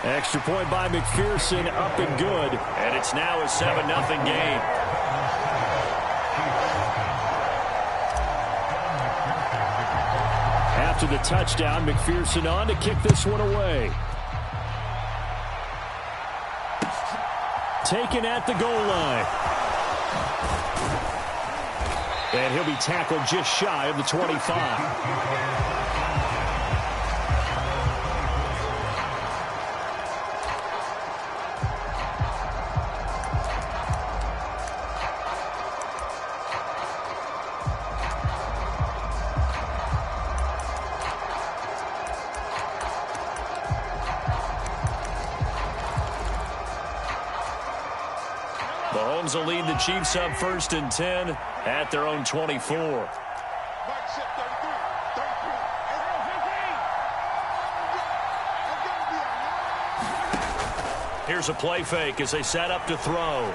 Extra point by McPherson, up and good. And it's now a 7-0 game. After the touchdown, McPherson on to kick this one away. Taken at the goal line. And he'll be tackled just shy of the 25. Mahomes will lead the Chiefs up 1st and 10 at their own 24. Here's a play fake as they set up to throw.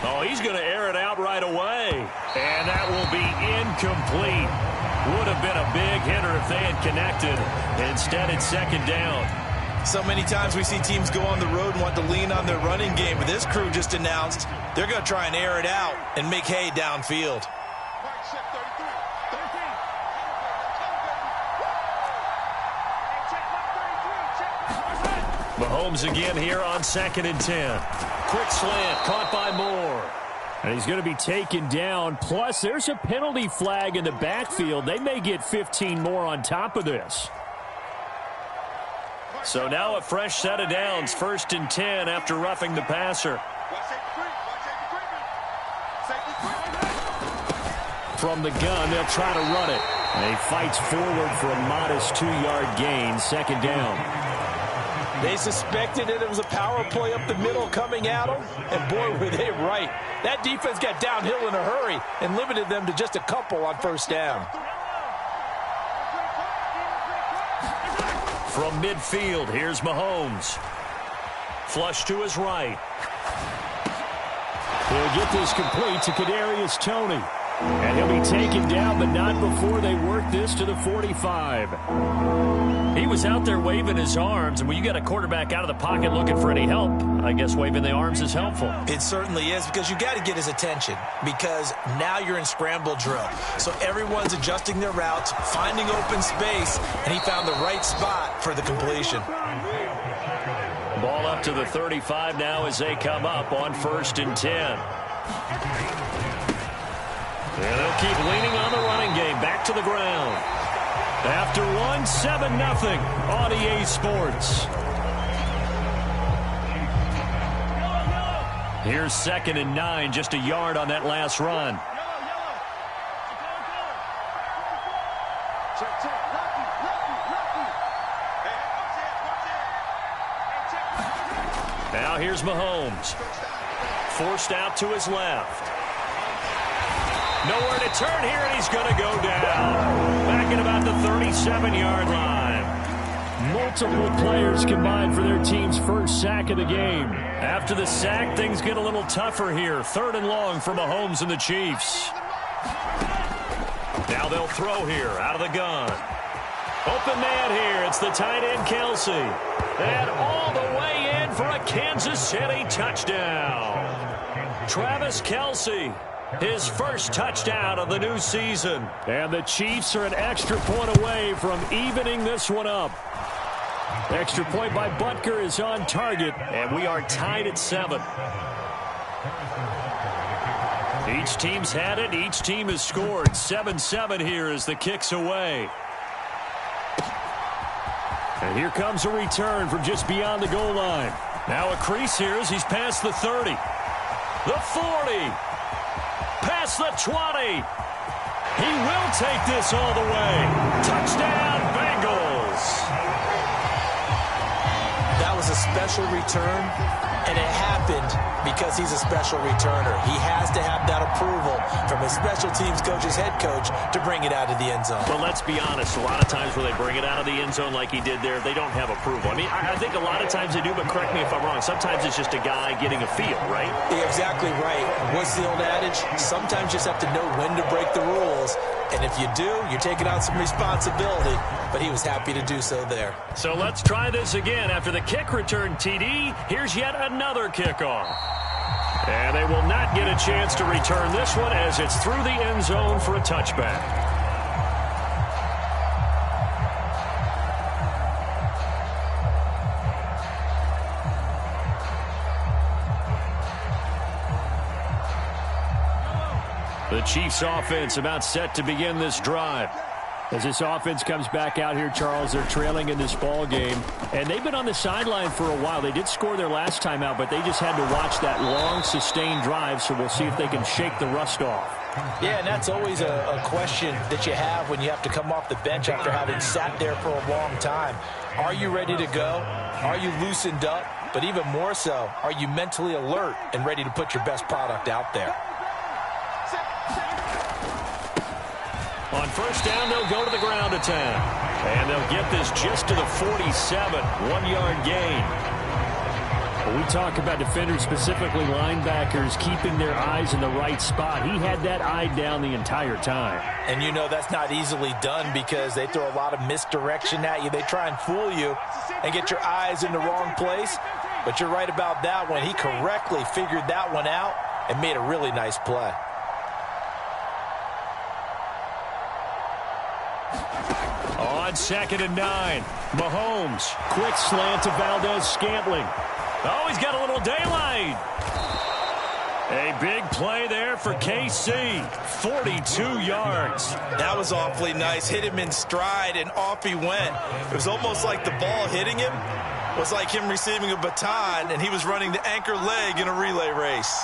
Oh, he's going to air it out right away. And that will be incomplete. Would have been a big hitter if they had connected. Instead, it's 2nd down. So many times we see teams go on the road and want to lean on their running game, but this crew just announced they're going to try and air it out and make hay downfield. Mahomes again here on 2nd and 10. Quick slant, caught by Moore. And he's going to be taken down. Plus, there's a penalty flag in the backfield. They may get 15 more on top of this. So now a fresh set of downs, 1st and 10 after roughing the passer. From the gun, they'll try to run it. And he fights forward for a modest 2-yard gain, 2nd down. They suspected it was a power play up the middle coming at them, and boy, were they right. That defense got downhill in a hurry and limited them to just a couple on 1st down. From midfield, here's Mahomes. Flush to his right. He'll get this complete to Kadarius Toney. And he'll be taken down, but not before they work this to the 45. He was out there waving his arms, and when you got a quarterback out of the pocket looking for any help, I guess waving the arms is helpful. It certainly is, because you got to get his attention, because now you're in scramble drill. So everyone's adjusting their routes, finding open space, and he found the right spot for the completion. Ball up to the 35 now as they come up on 1st and 10. And they'll keep leaning on the running game. Back to the ground. After one, 7-0 on EA Sports. Here's 2nd and 9, just a yard on that last run. Now here's Mahomes. Forced out to his left. Nowhere to turn here, and he's going to go down. Back at about the 37-yard line. Multiple players combined for their team's first sack of the game. After the sack, things get a little tougher here. 3rd and long for Mahomes and the Chiefs. Now they'll throw here out of the gun. Open man here. It's the tight end, Kelsey. And all the way in for a Kansas City touchdown. Travis Kelsey. His first touchdown of the new season. And the Chiefs are an extra point away from evening this one up. Extra point by Butker is on target, and we are tied at 7. Each team's had it. Each team has scored. 7-7 here as the kick's away. And here comes a return from just beyond the goal line. Now a crease here as he's past the 30. The 40. Past the 20. He will take this all the way. Touchdown, Bengals. That was a special return, and it happened because he's a special returner. He has to have that approval from his special teams coach's head coach to bring it out of the end zone. But let's be honest, a lot of times when they bring it out of the end zone like he did there, they don't have approval. I mean, I think a lot of times they do, but correct me if I'm wrong. Sometimes it's just a guy getting a feel, right? You're exactly right. What's the old adage? Sometimes you just have to know when to break the rules. And if you do, you're taking on some responsibility. But he was happy to do so there. So let's try this again. After the kick return TD, here's yet another kickoff. And they will not get a chance to return this one as it's through the end zone for a touchback. The Chiefs offense about set to begin this drive. As this offense comes back out here, Charles, they're trailing in this ball game. And they've been on the sideline for a while. They did score their last time out, but they just had to watch that long, sustained drive. So we'll see if they can shake the rust off. Yeah, and that's always a question that you have when you have to come off the bench after having sat there for a long time. Are you ready to go? Are you loosened up? But even more so, are you mentally alert and ready to put your best product out there? On first down, they'll go to the ground attack. And they'll get this just to the 47, 1-yard gain. When we talk about defenders, specifically linebackers, keeping their eyes in the right spot, he had that eye down the entire time. And you know that's not easily done because they throw a lot of misdirection at you. They try and fool you and get your eyes in the wrong place. But you're right about that one. He correctly figured that one out and made a really nice play. On 2nd and 9, Mahomes. Quick slant to Valdez-Scantling. Oh, he's got a little daylight. A big play there for KC. 42 yards. That was awfully nice. Hit him in stride, and off he went. It was almost like the ball hitting him was like him receiving a baton, and he was running the anchor leg in a relay race.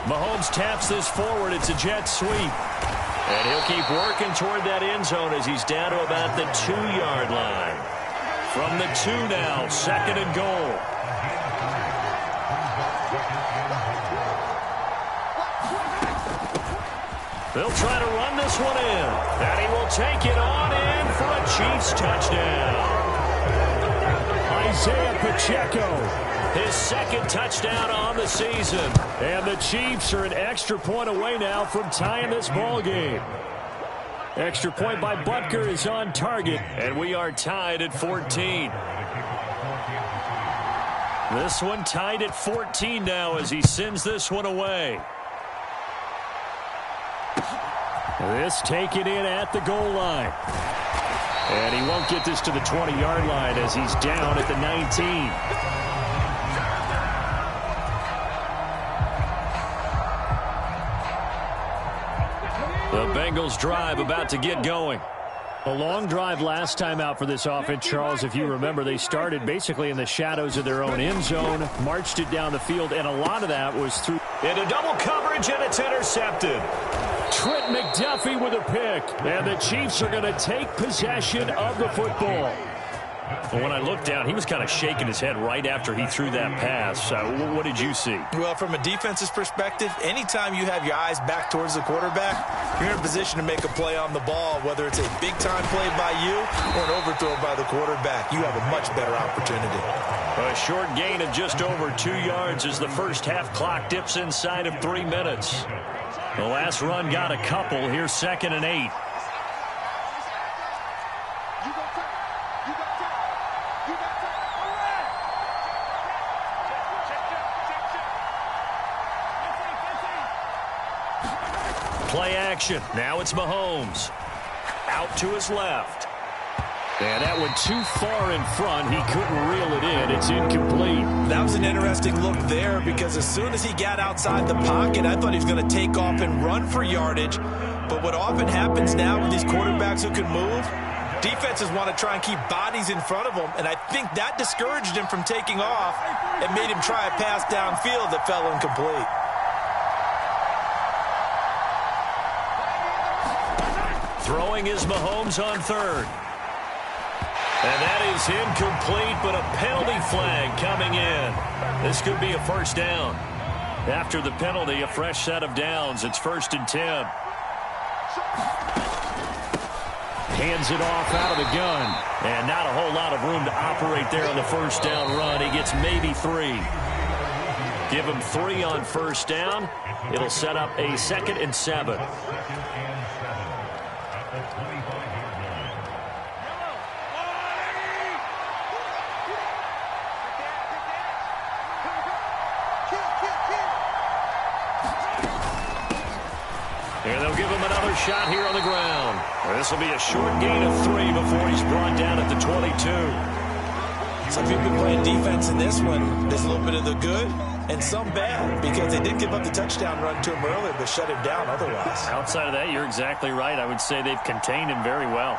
Mahomes taps this forward. It's a jet sweep. And he'll keep working toward that end zone as he's down to about the 2-yard line. From the 2 now, 2nd and goal. They'll try to run this one in. And he will take it on in for a Chiefs touchdown. Isaiah Pacheco. His 2nd touchdown on the season. And the Chiefs are an extra point away now from tying this ball game. Extra point by Butker is on target. And we are tied at 14. This one tied at 14 now as he sends this one away. This taken in at the goal line. And he won't get this to the 20-yard line as he's down at the 19. The Bengals drive about to get going. A long drive last time out for this offense, Charles. If you remember, they started basically in the shadows of their own end zone, marched it down the field, and a lot of that was through. Into double coverage, and it's intercepted. Trent McDuffie with a pick, and the Chiefs are going to take possession of the football. Well, when I looked down, he was kind of shaking his head right after he threw that pass. What did you see? Well, from a defense's perspective, anytime you have your eyes back towards the quarterback, you're in a position to make a play on the ball, whether it's a big-time play by you or an overthrow by the quarterback. You have a much better opportunity. A short gain of just over 2 yards as the first half clock dips inside of 3 minutes. The last run got a couple. Here's 2nd and 8. Play action. Now it's Mahomes. Out to his left. And that one too far in front. He couldn't reel it in. It's incomplete. That was an interesting look there because as soon as he got outside the pocket, I thought he was going to take off and run for yardage. But what often happens now with these quarterbacks who can move, defenses want to try and keep bodies in front of them. And I think that discouraged him from taking off and made him try a pass downfield that fell incomplete. Throwing is Mahomes on 3rd. And that is incomplete, but a penalty flag coming in. This could be a first down. After the penalty, a fresh set of downs. It's 1st and 10. Hands it off out of the gun. And not a whole lot of room to operate there on the first down run. He gets maybe 3. Give him 3 on first down. It'll set up a 2nd and 7. And they'll give him another shot here on the ground. This will be a short gain of 3 before he's brought down at the 22. Some people been playing defense in this one. There's a little bit of the good and some bad because they did give up the touchdown run to him earlier but shut him down otherwise. Outside of that, you're exactly right. I would say they've contained him very well.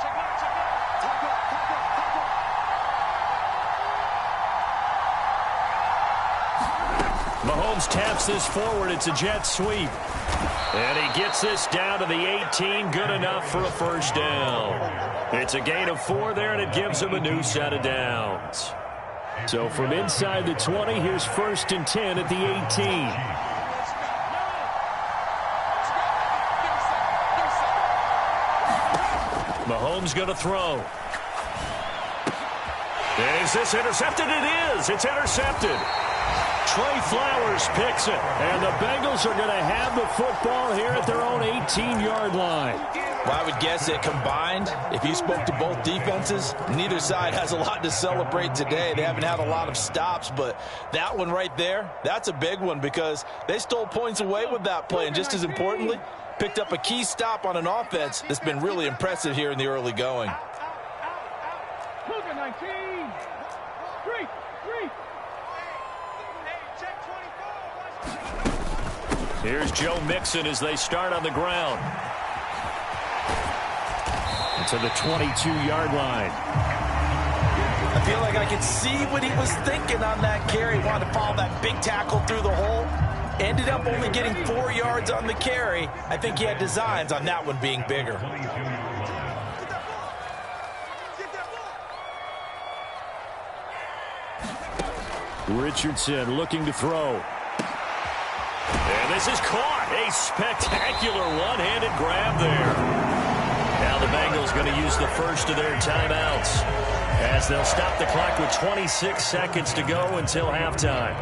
Mahomes taps this forward. It's a jet sweep. And he gets this down to the 18. Good enough for a first down. It's a gain of 4 there, and it gives him a new set of downs. So from inside the 20, here's 1st and 10 at the 18. Mahomes going to throw. Is this intercepted? It is. It's intercepted. Trey Flowers picks it. And the Bengals are going to have the football here at their own 18-yard line. Well, I would guess that combined, if you spoke to both defenses, neither side has a lot to celebrate today. They haven't had a lot of stops, but that one right there, that's a big one because they stole points away with that play. And just as importantly, picked up a key stop on an offense that's been really impressive here in the early going. Here's Joe Mixon as they start on the ground. To the 22-yard line. I feel like I could see what he was thinking on that carry. Wanted to follow that big tackle through the hole. Ended up only getting 4 yards on the carry. I think he had designs on that one being bigger. Richardson looking to throw. And this is caught. A spectacular one-handed grab there. Now the Bengals going to use the first of their timeouts as they'll stop the clock with 26 seconds to go until halftime.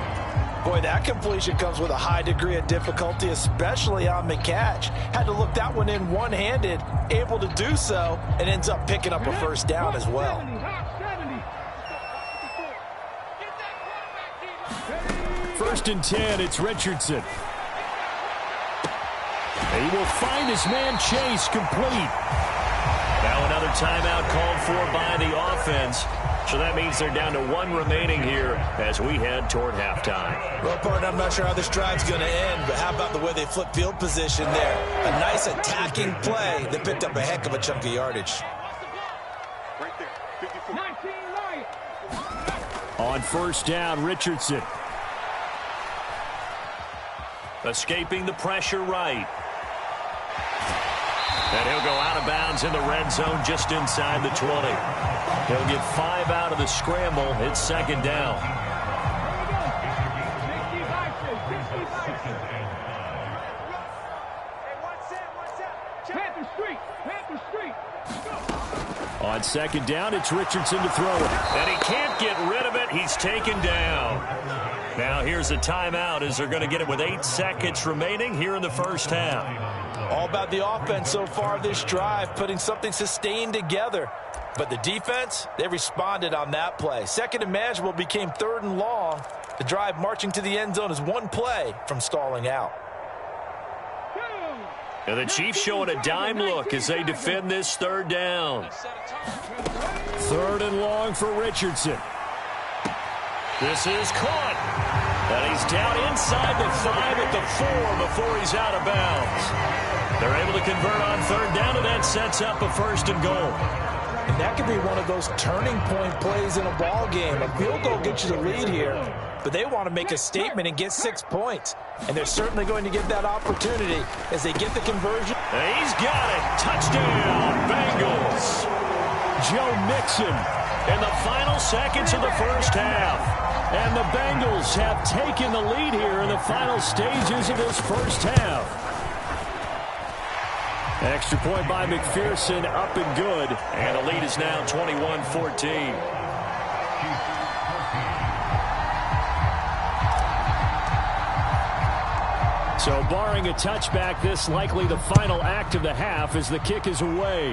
Boy, that completion comes with a high degree of difficulty, especially on the catch. Had to look that one in one-handed, able to do so, and ends up picking up a first down as well. First and 10, it's Richardson. He will find his man Chase complete. Now another timeout called for by the offense. So that means they're down to 1 remaining here as we head toward halftime. Well, partner, I'm not sure how this drive's going to end, but how about the way they flip field position there? A nice attacking play that picked up a heck of a chunk of yardage. Right there, 54. 19 right. On first down, Richardson. Escaping the pressure right. And he'll go out of bounds in the red zone just inside the 20. He'll get 5 out of the scramble. It's second down. On second down, it's Richardson to throw it. And he can't get rid of it. He's taken down. Now here's a timeout as they're going to get it with 8 seconds remaining here in the first half. All about the offense so far this drive, putting something sustained together. But the defense, they responded on that play. Second and manageable became 3rd and long. The drive marching to the end zone is 1 play from stalling out. And the Chiefs showing a dime look as they defend this 3rd down. 3rd and long for Richardson. This is caught. And he's down inside the 5 at the 4 before he's out of bounds. They're able to convert on 3rd down, and that sets up a 1st and goal. And that could be one of those turning point plays in a ball game. A field goal gets you the lead here, but they want to make a statement and get 6 points. And they're certainly going to get that opportunity as they get the conversion. And he's got it. Touchdown, Bengals. Joe Mixon in the final seconds of the first half. And the Bengals have taken the lead here in the final stages of this first half. Extra point by McPherson, up and good. And the lead is now 21-14. So barring a touchback, this likely the final act of the half as the kick is away.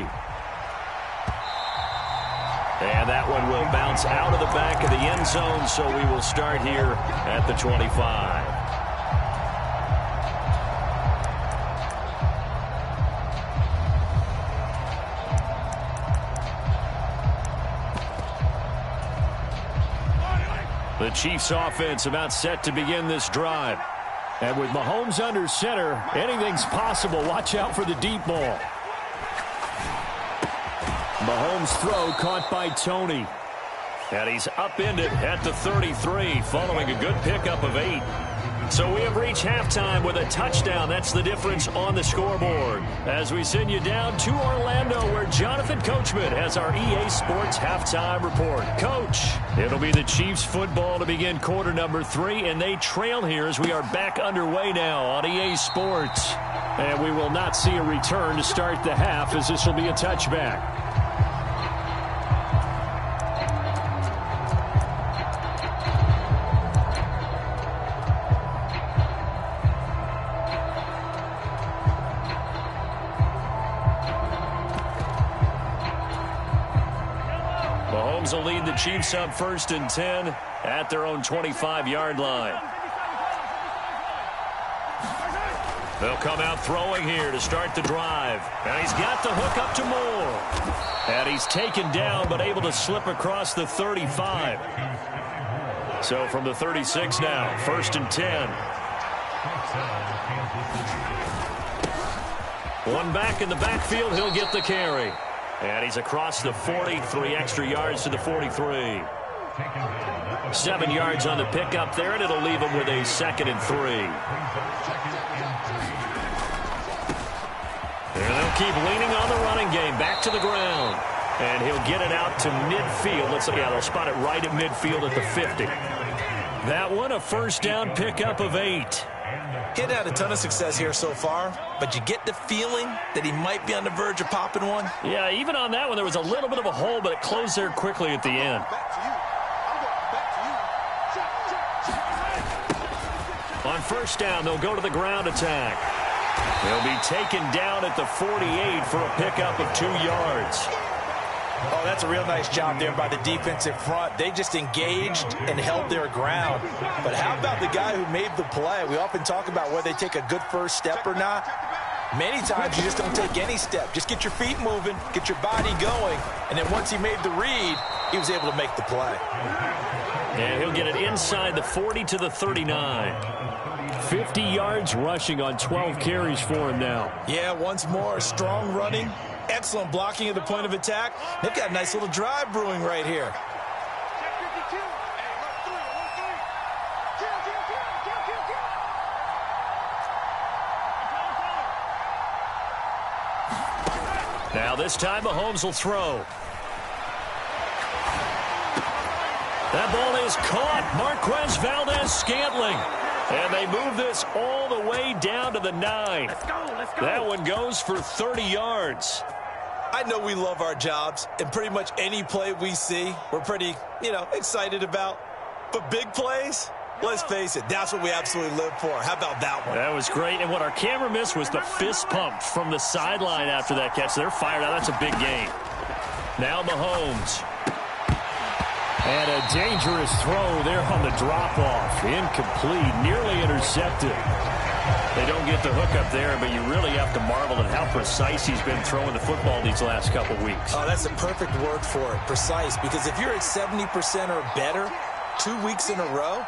And that one will bounce out of the back of the end zone, so we will start here at the 25. The Chiefs offense about set to begin this drive. And with Mahomes under center, anything's possible. Watch out for the deep ball. Mahomes' throw caught by Tony. And he's upended at the 33 following a good pickup of 8. So we have reached halftime with a touchdown. That's the difference on the scoreboard. As we send you down to Orlando, where Jonathan Coachman has our EA Sports halftime report. Coach, it'll be the Chiefs football to begin quarter number 3, and they trail here as we are back underway now on EA Sports. And we will not see a return to start the half, as this will be a touchback. Will lead the Chiefs up 1st and 10 at their own 25-yard line. They'll come out throwing here to start the drive. And he's got the hook up to Moore. And he's taken down but able to slip across the 35. So from the 36 now, 1st and 10. One back in the backfield, he'll get the carry. And he's across the 40, 3 extra yards to the 43. 7 yards on the pickup there, and it'll leave him with a 2nd and 3. And they'll keep leaning on the running game. Back to the ground. And he'll get it out to midfield. They'll spot it right at midfield at the 50. That one, a 1st down pickup of 8. He hadn't had a ton of success here so far, but you get the feeling that he might be on the verge of popping one. Yeah, even on that one, there was a little bit of a hole, but it closed there quickly at the end. On 1st down, they'll go to the ground attack. They'll be taken down at the 48 for a pickup of 2 yards. Oh, that's a real nice job there by the defensive front. They just engaged and held their ground. But how about the guy who made the play? We often talk about whether they take a good first step or not. Many times you just don't take any step. Just get your feet moving, get your body going, and then once he made the read, he was able to make the play. And he'll get it inside the 40 to the 39. 50 yards rushing on 12 carries for him now. Yeah, once more, strong running. Excellent blocking at the point of attack. They've got a nice little drive brewing right here. Now this time Mahomes will throw. That ball is caught. Marquez Valdez-Scantling. And they move this all the way down to the 9. Let's go. That one goes for 30 yards. I know we love our jobs, and pretty much any play we see, we're pretty, excited about. But big plays, let's face it, that's what we absolutely live for. How about that one? That was great, and what our camera missed was the fist pump from the sideline after that catch. They're fired out. That's a big gain. Now Mahomes. And a dangerous throw there on the drop-off. Incomplete, nearly intercepted. They don't get the hook up there, but you really have to marvel at how precise he's been throwing the football these last couple weeks. Oh, that's the perfect word for it, precise, because if you're at 70% or better 2 weeks in a row,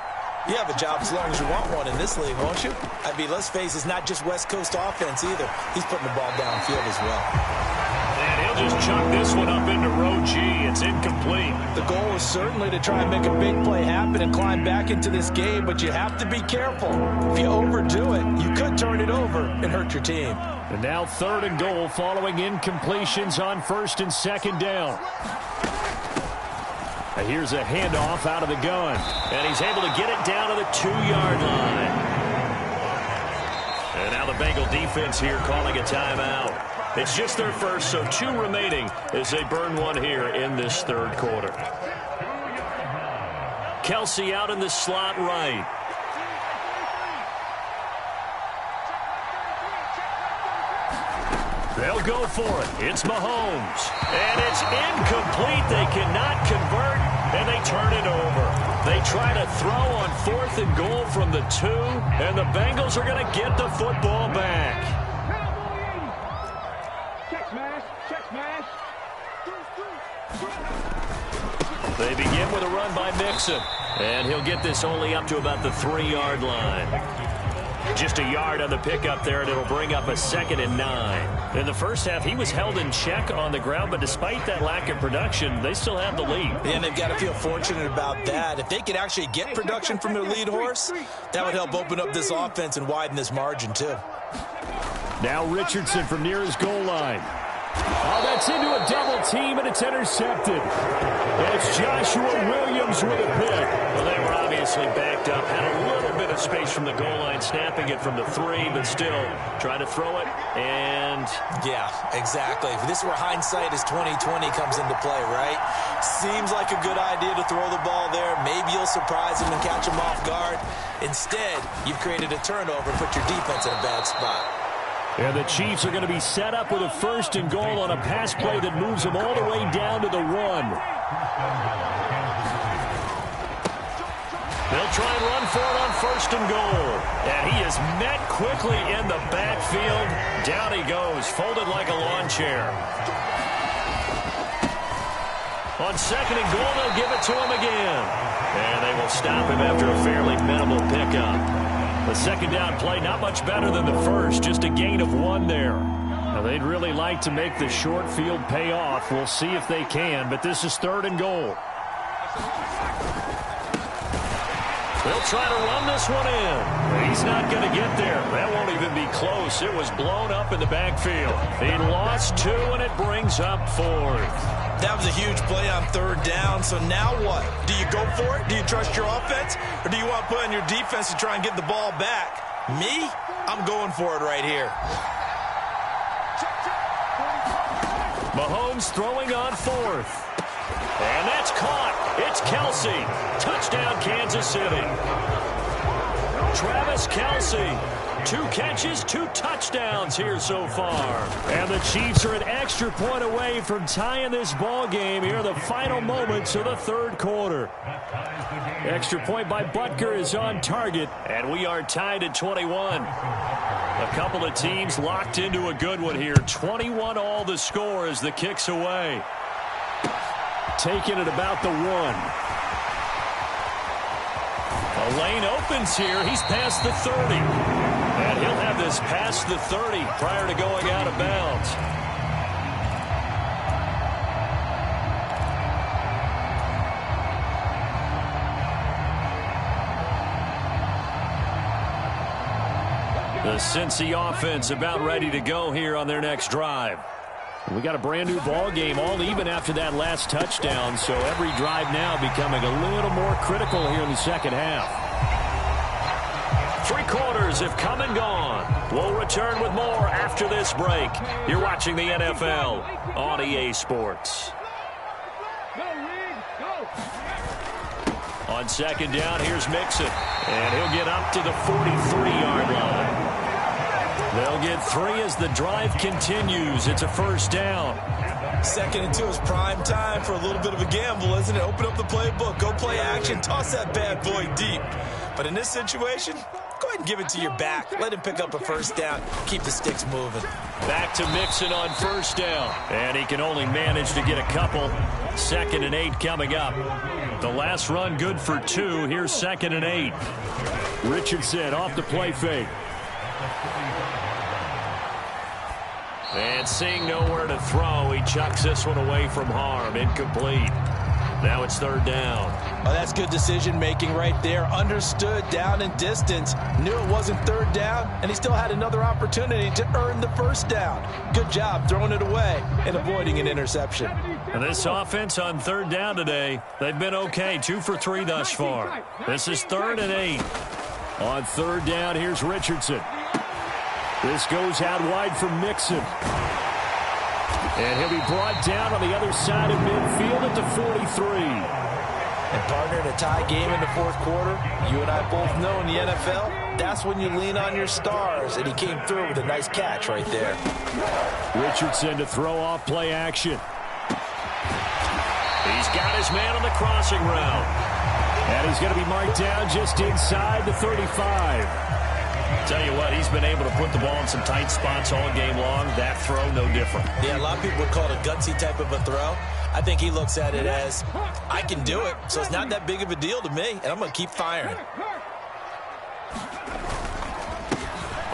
you have a job as long as you want one in this league, won't you? I mean, let's face it, it's not just West Coast offense either. He's putting the ball downfield as well. And he'll just chuck this one up into row G. It's incomplete. The goal is certainly to try and make a big play happen and climb back into this game, but you have to be careful. If you overdo it, you could turn it over and hurt your team. And now 3rd and goal following incompletions on 1st and 2nd down. And here's a handoff out of the gun. And he's able to get it down to the 2-yard line. And now the Bengal defense here calling a timeout. It's just their first, so 2 remaining as they burn one here in this 3rd quarter. Kelsey out in the slot right. They'll go for it. It's Mahomes. And it's incomplete. They cannot convert, and they turn it over. They try to throw on 4th and goal from the 2, and the Bengals are going to get the football back. Check smash. They begin with a run by Mixon, and he'll get this only up to about the 3-yard line. Just a yard on the pickup there, and it'll bring up a 2nd and 9. In the first half, he was held in check on the ground, but despite that lack of production, they still have the lead. And they've got to feel fortunate about that. If they could actually get production from their lead horse, that would help open up this offense and widen this margin, too. Now Richardson from near his goal line. Oh, that's into a double team, and it's intercepted. And it's Joshua Williams with a pick. Well, they were obviously backed up, had a little bit of space from the goal line, snapping it from the 3, but still trying to throw it, and... Yeah, exactly. This is where hindsight is 20/20 comes into play, right? Seems like a good idea to throw the ball there. Maybe you'll surprise him and catch him off guard. Instead, you've created a turnover and put your defense in a bad spot. And the Chiefs are going to be set up with a 1st and goal on a pass play that moves them all the way down to the 1. They'll try and run for it on 1st and goal. And he is met quickly in the backfield. Down he goes, folded like a lawn chair. On 2nd and goal, they'll give it to him again. And they will stop him after a fairly minimal pickup. The 2nd down play, not much better than the first, just a gain of 1 there. Now, they'd really like to make the short field pay off. We'll see if they can, but this is 3rd and goal. They'll try to run this one in. He's not going to get there. That won't even be close. It was blown up in the backfield. He lost 2, and it brings up 4th. That was a huge play on 3rd down, so now what? Do you go for it? Do you trust your offense? Or do you want to put on your defense to try and get the ball back? Me? I'm going for it right here. Mahomes throwing on 4th. And that's caught. It's Kelsey. Touchdown, Kansas City. Travis Kelsey. 2 catches, 2 touchdowns here so far. And the Chiefs are an extra point away from tying this ball game here in the final moments of the 3rd quarter. Extra point by Butker is on target. And we are tied at 21. A couple of teams locked into a good one here. 21 all the score as the kick's away. Taking it about the 1. A lane opens here. He's past the 30. And he'll have this past the 30 prior to going out of bounds. The Cincy offense about ready to go here on their next drive. We got a brand new ball game, all even after that last touchdown, so every drive now becoming a little more critical here in the 2nd half. 3 quarters have come and gone. We'll return with more after this break. You're watching the NFL on EA Sports. On 2nd down, here's Mixon, and he'll get up to the 43-yard line. They'll get 3 as the drive continues. It's a 1st down. 2nd and 2 is prime time for a little bit of a gamble, isn't it? Open up the playbook, go play action, toss that bad boy deep. But in this situation, go ahead and give it to your back. Let him pick up a 1st down. Keep the sticks moving. Back to Mixon on 1st down. And he can only manage to get a couple. 2nd and 8 coming up. The last run good for 2. Here's 2nd and 8. Richardson off the play fake. And seeing nowhere to throw, he chucks this one away from harm. Incomplete. Now it's 3rd down. Oh, that's good decision-making right there. Understood down and distance. Knew it wasn't 3rd down, and he still had another opportunity to earn the 1st down. Good job throwing it away and avoiding an interception. And this offense on 3rd down today, they've been okay. 2 for 3 thus far. This is 3rd and 8. On 3rd down, here's Richardson. This goes out wide for Mixon. And he'll be brought down on the other side of midfield at the 43. And partner, in a tie game in the 4th quarter, you and I both know in the NFL, that's when you lean on your stars, and he came through with a nice catch right there. Richardson to throw off play action. He's got his man on the crossing route. And he's going to be marked down just inside the 35. Tell you what, he's been able to put the ball in some tight spots all game long. That throw, no different. Yeah, a lot of people would call it a gutsy type of a throw. I think he looks at it as, I can do it, so it's not that big of a deal to me, and I'm going to keep firing.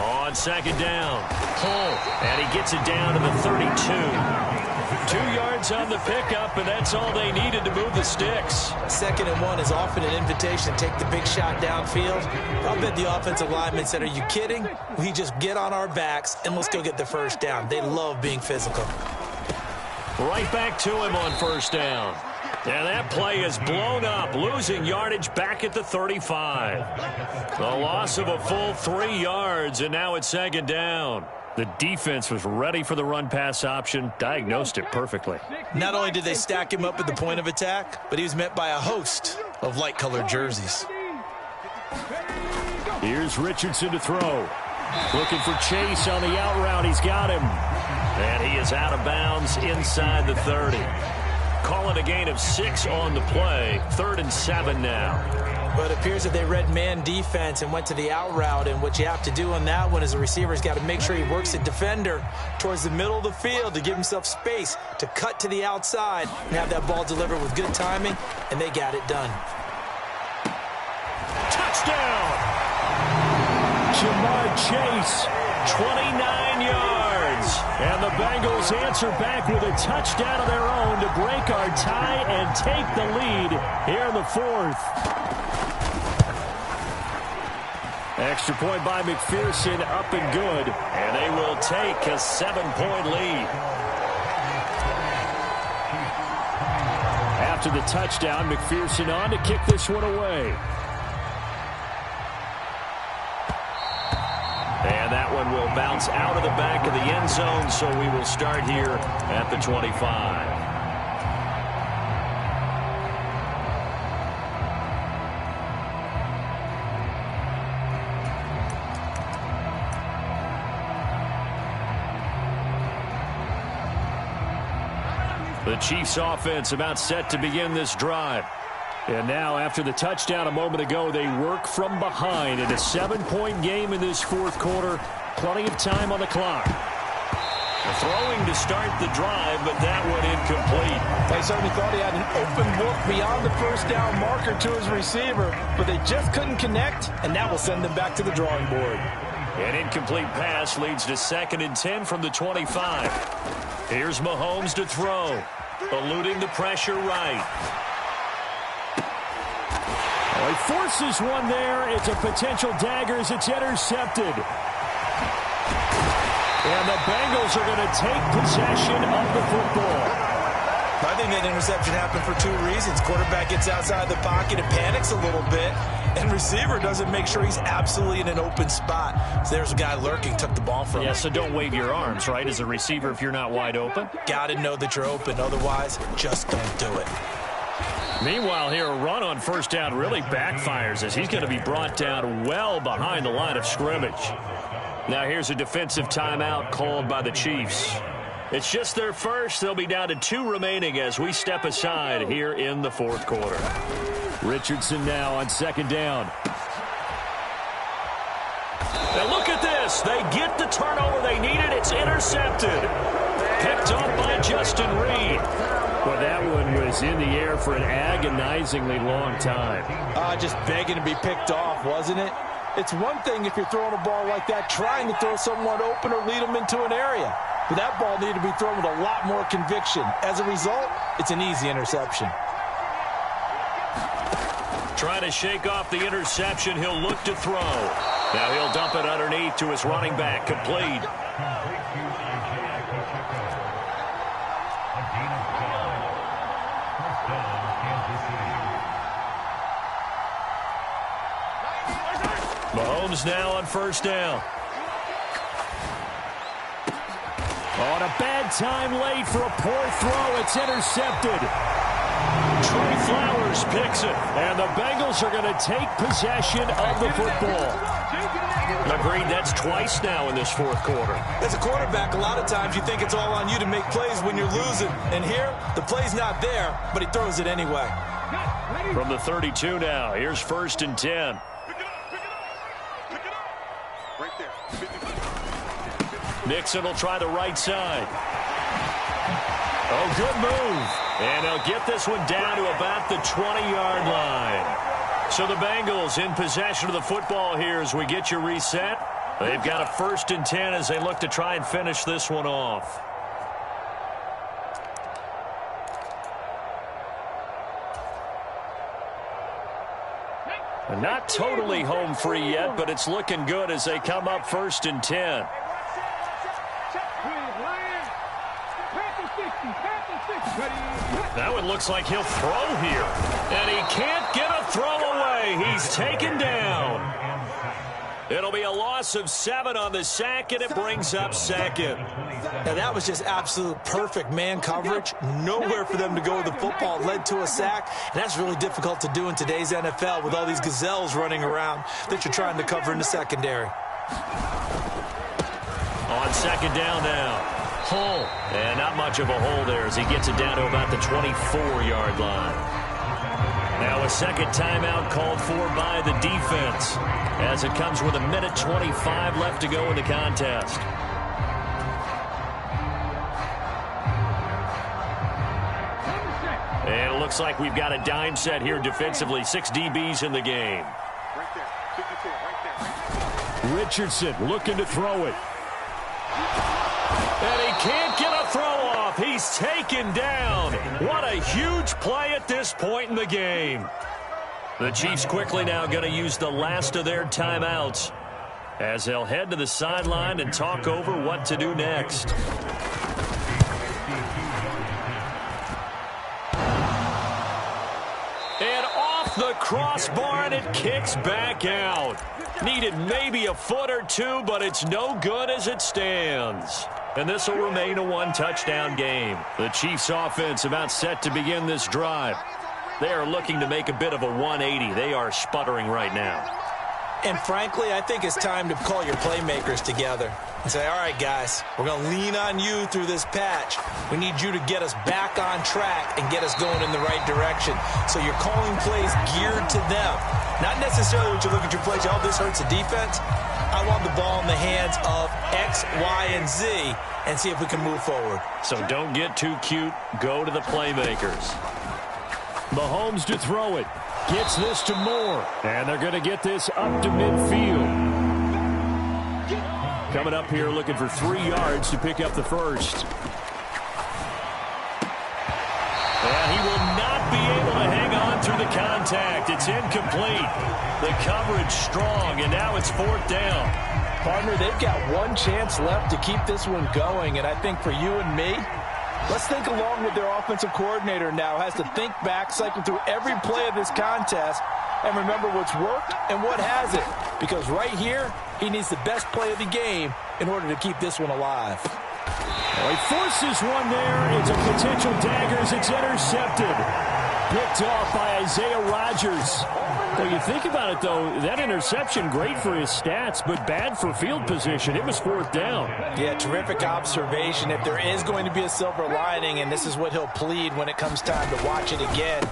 On second down, Hull, and he gets it down to the 32. 2 yards on the pickup, and that's all they needed to move the sticks. 2nd and 1 is often an invitation to take the big shot downfield. I'll bet the offensive lineman said, are you kidding? We just get on our backs, and let's go get the first down. They love being physical. Right back to him on first down. And that play is blown up, losing yardage back at the 35. The loss of a full 3 yards, and now it's second down. The defense was ready for the run-pass option, diagnosed it perfectly. Not only did they stack him up at the point of attack, but he was met by a host of light-colored jerseys. Here's Richardson to throw. Looking for Chase on the out route. He's got him. And he is out of bounds inside the 30. Call it a gain of 6 on the play. 3rd and 7 now. But it appears that they read man defense and went to the out route. And what you have to do on that one is the receiver's got to make sure he works the defender towards the middle of the field to give himself space to cut to the outside and have that ball delivered with good timing. And they got it done. Touchdown! Jamar Chase, 29 yards. And the Bengals answer back with a touchdown of their own to break our tie and take the lead here in the 4th. Extra point by McPherson, up and good. And they will take a 7-point lead. After the touchdown, McPherson on to kick this one away. And that one will bounce out of the back of the end zone, so we will start here at the 25. The Chiefs offense about set to begin this drive. And now, after the touchdown a moment ago, they work from behind in a 7-point game in this 4th quarter. Plenty of time on the clock. Throwing to start the drive, but that one incomplete. They certainly thought he had an open look beyond the first down marker to his receiver, but they just couldn't connect, and that will send them back to the drawing board. An incomplete pass leads to 2nd and 10 from the 25. Here's Mahomes to throw, eluding the pressure right. He forces one there. It's a potential dagger as it's intercepted. And the Bengals are going to take possession of the football. I think that interception happened for 2 reasons. Quarterback gets outside the pocket and panics a little bit, and receiver doesn't make sure he's absolutely in an open spot. So there's a guy lurking, took the ball from him. Yeah, so don't wave your arms, right, as a receiver if you're not wide open. Got to know that you're open. Otherwise, just don't do it. Meanwhile, here, a run on first down really backfires as he's going to be brought down well behind the line of scrimmage. Now here's a defensive timeout called by the Chiefs. It's just their first. They'll be down to 2 remaining as we step aside here in the 4th quarter. Richardson now on 2nd down. Now look at this. They get the turnover they needed. It's intercepted. Picked up by Justin Reed. Well, that one was in the air for an agonizingly long time. Just begging to be picked off, wasn't it? It's one thing if you're throwing a ball like that, trying to throw someone open or lead them into an area. But that ball needed to be thrown with a lot more conviction. As a result, it's an easy interception. Trying to shake off the interception. He'll look to throw. Now he'll dump it underneath to his running back. Complete. Mahomes now on first down. On a bad time late for a poor throw. It's intercepted. Trey Flowers picks it. And the Bengals are going to take possession of the football. Agreed, that's twice now in this fourth quarter. As a quarterback, a lot of times you think it's all on you to make plays when you're losing. And here, the play's not there, but he throws it anyway. From the 32 now, here's 1st and 10. Nixon will try the right side. Oh, good move. And they'll get this one down to about the 20-yard line. So the Bengals in possession of the football here as we get you reset. They've got a 1st and 10 as they look to try and finish this one off. And not totally home free yet, but it's looking good as they come up 1st and 10. That one looks like he'll throw here. And he can't get a throw away. He's taken down. It'll be a loss of 7 on the sack, and it brings up 2nd. Now, that was just absolute perfect man coverage. Nowhere for them to go with the football. Led to a sack, and that's really difficult to do in today's NFL with all these gazelles running around that you're trying to cover in the secondary. On 2nd down now. Hole. And not much of a hole there as he gets it down to about the 24-yard line. Now a second timeout called for by the defense as it comes with 1:25 left to go in the contest. And it looks like we've got a dime set here defensively. 6 DBs in the game. Richardson looking to throw it. And he can't get a throw off. He's taken down. What a huge play at this point in the game. The Chiefs quickly now going to use the last of their timeouts as they'll head to the sideline and talk over what to do next. And off the crossbar, and it kicks back out. Needed maybe a foot or two, but it's no good as it stands. And this will remain a 1-touchdown game. The Chiefs offense about set to begin this drive. They are looking to make a bit of a 180. They are sputtering right now. And frankly, I think it's time to call your playmakers together and say, all right, guys, we're going to lean on you through this patch. We need you to get us back on track and get us going in the right direction. So you're calling plays geared to them. Not necessarily what you look at your plays, oh, this hurts the defense. I want the ball in the hands of X, Y, and Z and see if we can move forward. So don't get too cute. Go to the playmakers. Mahomes to throw it. Gets this to Moore. And they're going to get this up to midfield. Coming up here looking for 3 yards to pick up the first. And he will not be able to hang on through the contact. It's incomplete. The coverage strong, and now it's 4th down. Partner, they've got one chance left to keep this one going, and I think for you and me, let's think along with their offensive coordinator now. Has to think back, cycle through every play of this contest, and remember what's worked and what hasn't. Because right here, he needs the best play of the game in order to keep this one alive. Well, he forces one there. It's a potential dagger as it's intercepted. Picked off by Isaiah Rodgers. Well, you think about it, though, that interception, great for his stats, but bad for field position. It was 4th down. Yeah, terrific observation. If there is going to be a silver lining, and this is what he'll plead when it comes time to watch it again,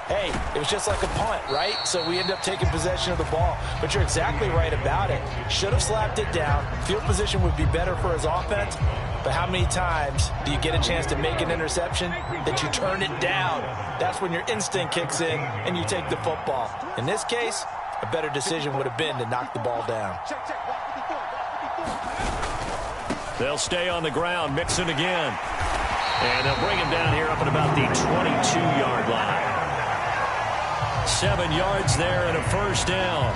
hey, it was just like a punt, right? So we end up taking possession of the ball. But you're exactly right about it. Should have slapped it down. Field position would be better for his offense. But how many times do you get a chance to make an interception that you turn it down? That's when your instinct kicks in and you take the football. In this case, a better decision would have been to knock the ball down. They'll stay on the ground, Mixon again. And they'll bring him down here up at about the 22-yard line. 7 yards there and a 1st down.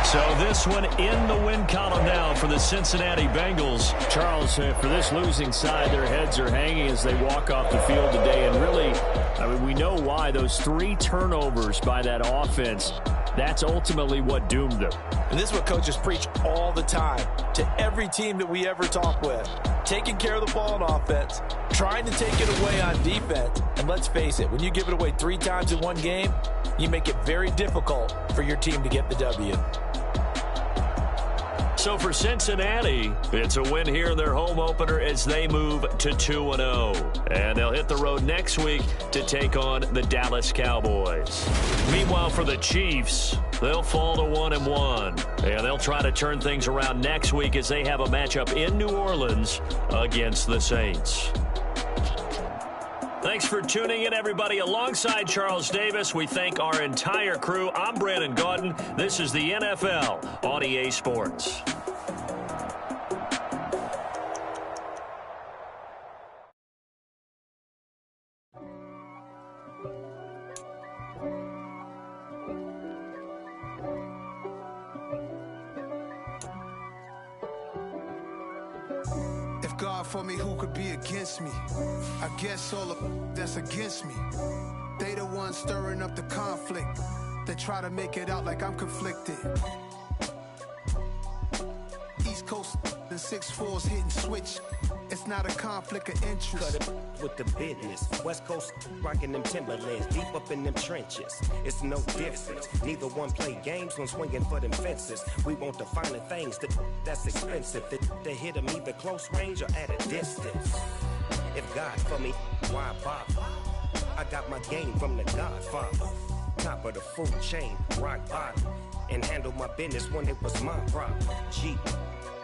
So this one in the win column now for the Cincinnati Bengals. Charles, for this losing side, their heads are hanging as they walk off the field today. And really, I mean, we know why. Those 3 turnovers by that offense That's ultimately what doomed them. And this is what coaches preach all the time to every team that we ever talk with. Taking care of the ball on offense, trying to take it away on defense. And let's face it, when you give it away 3 times in one game, you make it very difficult for your team to get the W. So for Cincinnati, it's a win here in their home opener as they move to 2-0. And they'll hit the road next week to take on the Dallas Cowboys. Meanwhile, for the Chiefs, they'll fall to 1-1. And they'll try to turn things around next week as they have a matchup in New Orleans against the Saints. Thanks for tuning in, everybody. Alongside Charles Davis, we thank our entire crew. I'm Brandon Gaudin. This is the NFL on EA Sports. God for me, who could be against me? I guess all of that's against me. They the ones stirring up the conflict. They try to make it out like I'm conflicted. East Coast and 6'4s hitting switch. It's not a conflict of interest. Cut it with the business. West Coast rocking them Timberlands, deep up in them trenches. It's no difference. Neither one play games when swinging for them fences. We want the finer things that's expensive. They hit them either close range or at a distance. If God for me, why bother? I got my game from the Godfather. Top of the food chain, rock bottom. And handle my business when it was my problem. Jeep.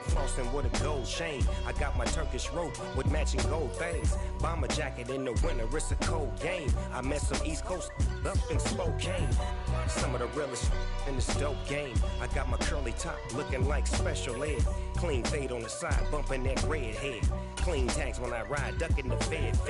Flossing with a gold chain. I got my Turkish rope with matching gold things. Bomber jacket in the winter, it's a cold game. I met some East Coast up in Spokane. Some of the realest in this dope game. I got my curly top looking like special ed. Clean fade on the side, bumping that red head. Clean tags when I ride, ducking the feds.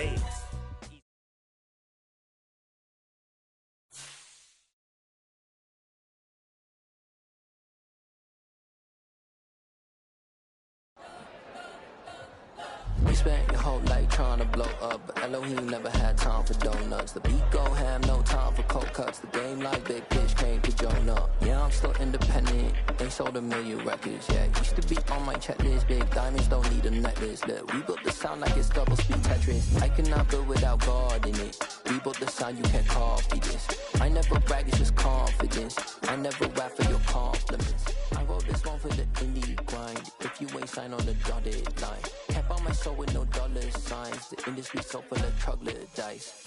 You spent your whole life trying to blow up, but Elohim never had time for donuts. The beat go ham, no time for cold cuts. The game like big bitch came to Jonah. Yeah, I'm still independent, ain't sold 1 million records yet. Used to be on my checklist, big diamonds don't need a necklace. Look, we built the sound like it's double speed Tetris. I cannot build without God in it. We built the sound, you can't copy this. I never brag, it's just confidence. I never rap for your compliments. I wrote this one for the indie grind. If you ain't signed on the dotted line, can't buy my soul with no dollar signs. The industry so full of troglodytes.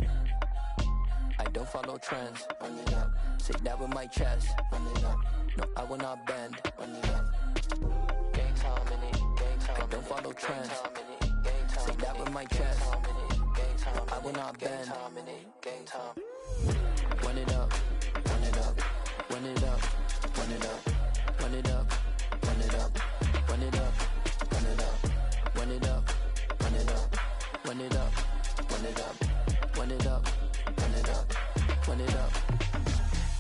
I don't follow trends. Run it up. Say that with my chest. Run it up. No, I will not bend. Run it up. Gang time in it. Gang time. I don't follow trends. Say that with my chest. No, I will not bend. Gang time. Run it up. Run it up. Run it up. Run it up. Run it up. Run it up. Run it up. Run it up. Run it up. Run it up. Run it up. Run it up. Run it up. Run it up. Run it up.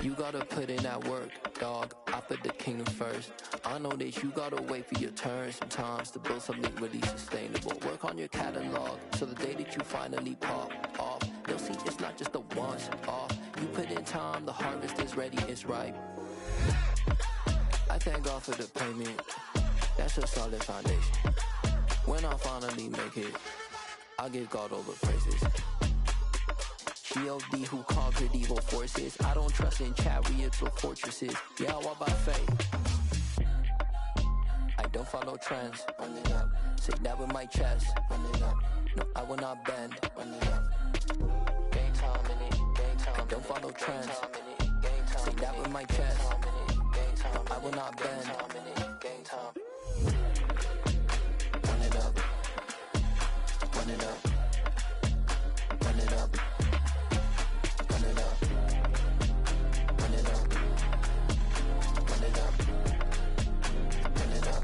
You gotta put in that work, dog. I put the kingdom first. I know that you gotta wait for your turn sometimes to build something really sustainable. Work on your catalog so the day that you finally pop off, they'll see it's not just a once off. You put in time, the harvest is ready, it's ripe. I thank God for the payment. That's a solid foundation. When I finally make it, I'll give God all the praises. G.O.D. who conquered evil forces. I don't trust in chariots or fortresses. Yeah, I walk by faith. I don't follow trends. Run it up. Say that with my chest. Run it up. No, I will not bend. Run it up. Game time in it. Game time. I don't follow trends. Say that with my chest. No, I will not bend. Game time. Run it up. Run it up. Run it up. Run it up. Run it up. Run it up. Run it up.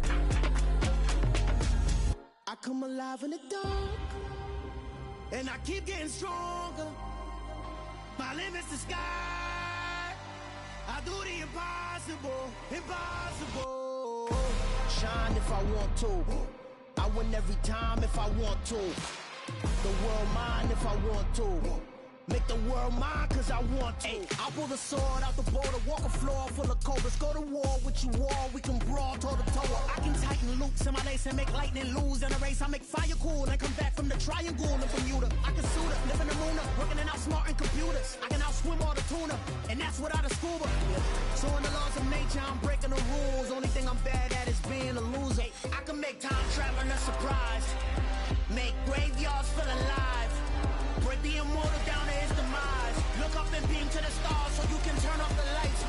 I come alive in the dark, and I keep getting stronger. My limit's the sky. I do the impossible, impossible. Shine if I want to. I win every time if I want to. The world mine if I want to. Make the world mine, cause I want to. Ay, I'll pull the sword out the border, walk a floor full of cobras. Go to war with you all, we can brawl toe to toe. I can tighten loops in my lace and make lightning lose in a race. I make fire cool and come back from the triangle in Bermuda. I can suit up, live in the moon up, working and outsmarting computers. I can outswim all the tuna, and that's without a scuba. So in the laws of nature, I'm breaking the rules. Only thing I'm bad at is being a loser. I can make time traveling a surprise, make graveyards feel alive, break the immortal down to his demise. Look up and beam to the stars so you can turn off the lights.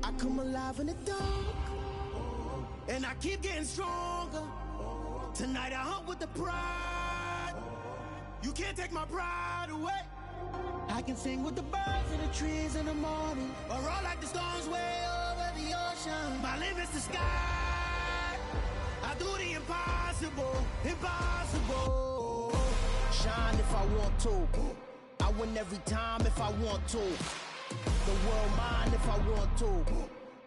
I come alive in the dark, and I keep getting stronger. Tonight I hunt with the pride. You can't take my pride away. I can sing with the birds and the trees in the morning, or roll like the storms way over the ocean. My limit's the sky. I do the impossible, impossible. Shine if I want to. I win every time if I want to. The world mine if I want to.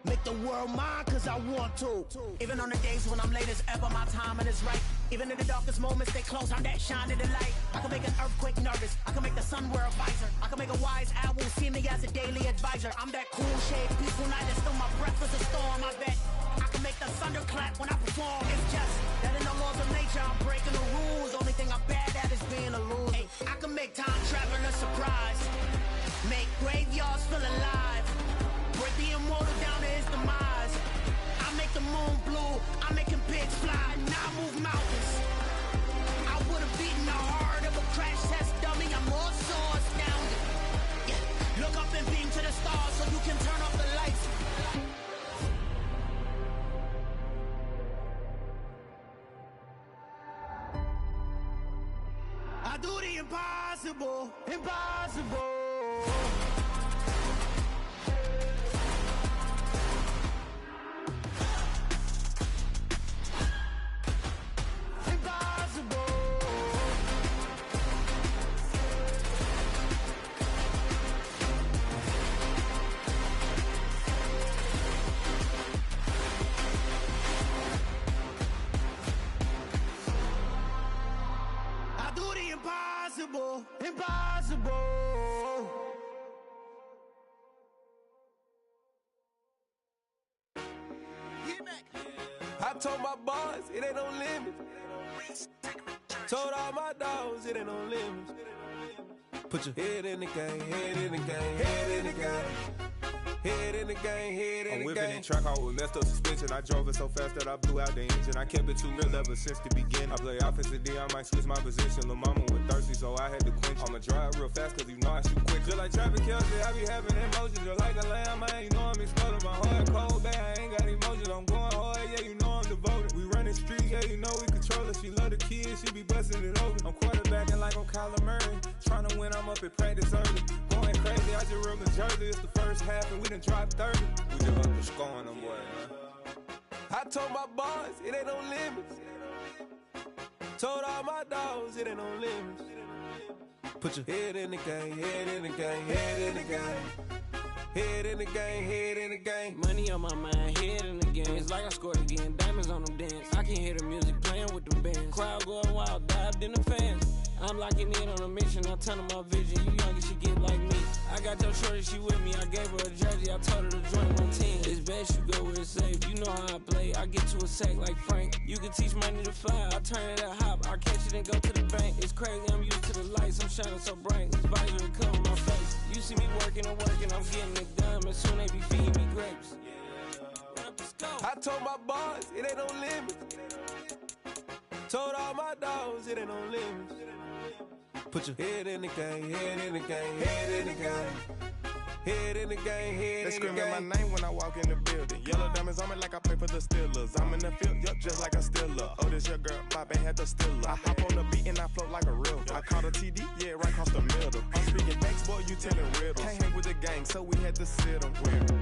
Make the world mine cause I want to. Even on the days when I'm late as ever, my timing is right. Even in the darkest moments, stay close, I'm that shining the light. I can make an earthquake nervous, I can make the sun wear a visor. I can make a wise owl see me as a daily advisor. I'm that cool shade, peaceful night, and still my breath is a storm, I bet. I can make the thunder clap when I perform. It's just that in the laws of nature, I'm breaking the rules. Only thing I'm bad at is being a loser. Ay, I can make time traveling a surprise, make graveyards feel alive, break the immortal down to his demise. I make the moon blue, I'm making pigs fly, now I move mountains. I would've beaten the heart of a crash test dummy, I'm more so astounded. Yeah. Look up and beam to the stars so you can turn off the lights. I do the impossible, impossible. Impossible, impossible. I told my boss it ain't no limit. Told all my dogs it ain't no limit. Put your head in the game, head in the game, head in the game. Head in the game, head in the game. I'm whipping in track out with messed up suspension. I drove it so fast that I blew out the engine. I kept it too real ever since the beginning. I play offensive D, I might switch my position. Lil' mama was thirsty, so I had to quench. I'ma drive real fast, cause you know I shoot quick. Just like traffic Kelsey, I be having emotions. Just like a lamb, man, you know I'm exploding. My heart cold, bad, I ain't got emotions. I'm going hard, yeah, you know I'm devoted. We running streets, yeah, you know we control it. She love the kids, she be busting it over. I'm quarterbacking like I'm Kyler Murray. Trying to win, I'm up at practice early. Going crazy, I just real the jersey. It's the first half and we done dropped 30. We just up to scoring them, boy, man. I told my boss it ain't no limits. Told all my dogs it ain't no limits. Put your head in the game, head in the game, head in the game. Head in the game, head in the game. Money on my mind, head in the game. It's like I scored again, diamonds on them dance. I can hear the music playing with the bands. Crowd going wild, dived in the fans. I'm locking in on a mission, I tell her my vision. You young, she get like me. I got your shorty, she with me. I gave her a jersey, I told her to join my team. It's best you go where it's safe. You know how I play. I get to a sack like Frank. You can teach money to fly. I turn it at hop. I catch it and go to the bank. It's crazy, I'm used to the lights. I'm shining so bright. This visor will cover my face. You see me working and working. I'm getting it done. And soon they be feeding me grapes. I told my boss it ain't no limits. Told all my dogs it ain't no limits. Put your head in the game, head in the game, head in the game. Head in the game, head in the game. They screaming my name when I walk in the building. Yellow diamonds on me like I play for the Steelers. I'm in the field, yup, just like a Steeler. Oh, this your girl, my band had the Steeler. I hop on the beat and I float like a river. I caught a TD, yeah, right across the middle. I'm speaking next, boy, you telling riddles. Can't hang with the gang, so we had to sit them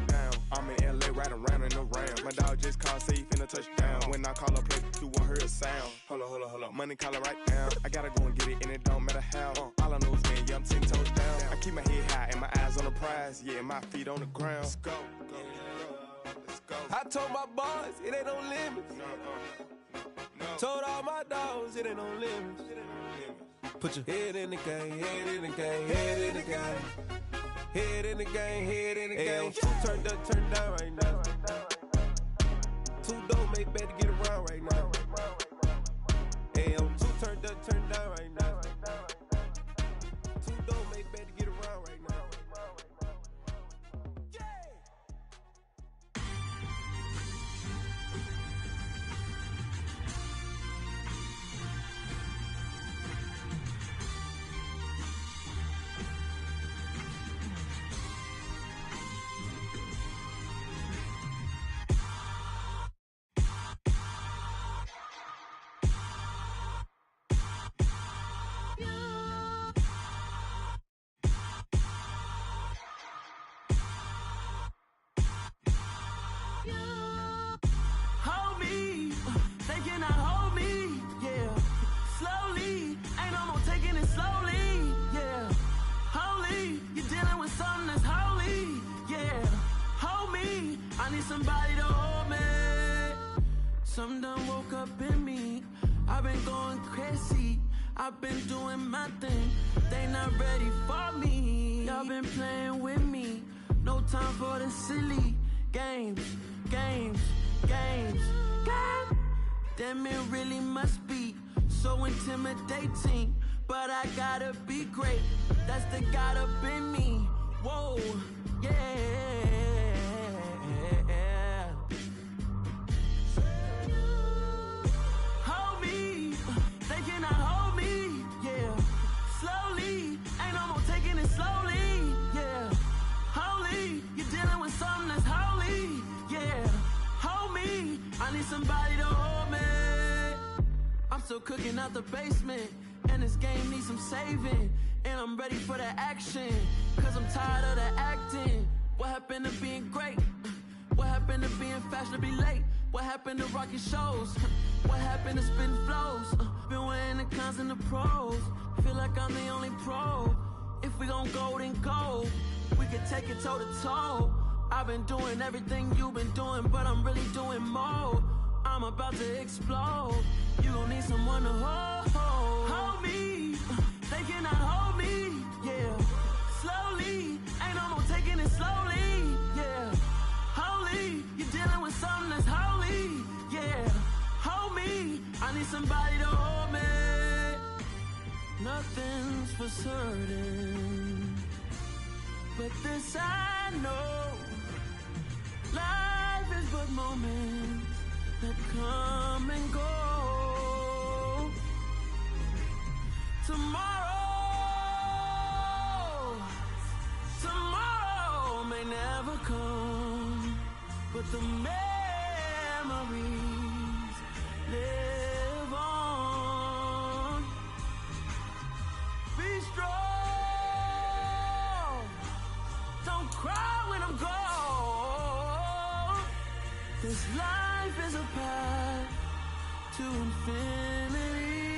down. I'm in LA, riding around and around. My dog just called, say he finna touchdown. When I call a play, you won't hear a sound. Hold up, money calling right now. I gotta go and get it, and it don't matter how. All I know is, man, yeah, I'm 10 toes down. I keep my head high and my eyes on the prize. Yeah, my feet on the ground. Let's go. Let's go. I told my boss it ain't no limits. No. Told all my dogs it ain't no limits. Put your head in the game, head in the game, head in the game. Head in the game, head in the game. Two turned up, turned down right now. Two dope, make better get around right now. Hey, I'm two turned up, turned down right now. Two dope, make better get around right now. Hold me, they cannot hold me, yeah. Slowly, ain't no more taking it slowly, yeah. Holy, you're dealing with something that's holy, yeah. Hold me, I need somebody to hold me. Something done woke up in me, I've been going crazy. I've been doing my thing, they not ready for me. Y'all been playing with me, no time for the silly games, games, games, games. Damn, it really must be so intimidating, but I gotta be great, that's the God up in me. Whoa, yeah. Hold me, they cannot hold me, yeah. Slowly, ain't no more taking it slowly, yeah. Holy, you're dealing with something that's holy, yeah. Hold me, I need somebody to hold me. I'm still cooking out the basement, and this game needs some saving. And I'm ready for the action, cause I'm tired of the acting. What happened to being great? What happened to being fashionably late? What happened to rocking shows? What happened to spitting flows? Been weighing the cons and the pros. Feel like I'm the only pro. If we gon' go, then go. We could take it toe to toe. I've been doing everything you've been doing, but I'm really doing more. I'm about to explode. You gon' need someone to hold. Hold me, they cannot hold me, yeah. Slowly, ain't no more taking it slowly, yeah. Holy, you're dealing with something that's holy, yeah. Hold me, I need somebody to hold me. Nothing's for certain, but this I know. Life is but moments that come and go. Tomorrow may never come, but the memories live on. Be strong, don't cry when I'm gone. This life is a path to infinity.